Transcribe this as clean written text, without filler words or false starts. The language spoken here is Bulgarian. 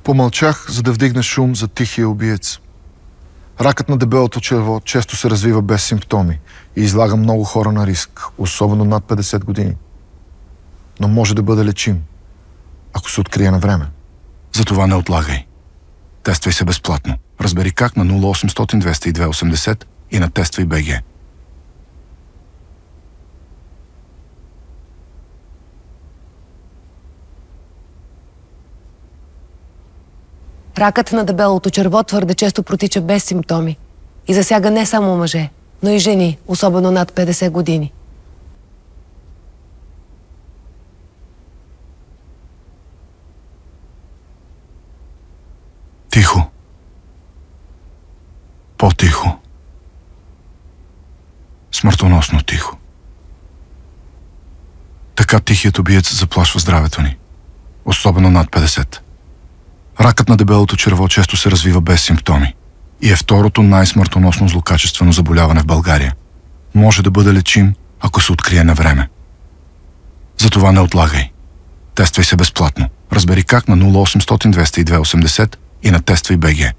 Помълчах, за да вдигна шум за тихия убиец. Ракът на дебелото черво често се развива без симптоми и излага много хора на риск, особено над 50 години. Но може да бъде лечим, ако се открие на време. Затова не отлагай. Тествай се безплатно. Разбери как на 0800 202 80 и на Тествай БГ. Ракът на дебелото черво твърде често протича без симптоми и засяга не само мъже, но и жени, особено над 50 години. Тихо. По-тихо. Смъртоносно тихо. Така тихият убиец заплашва здравето ни. Особено над 50. Ракът на дебелото черво често се развива без симптоми и е второто най-смъртоносно злокачествено заболяване в България. Може да бъде лечим, ако се открие на време. Затова не отлагай. Тествай се безплатно. Разбери как на 0800 202 80 и на Тествай БГ.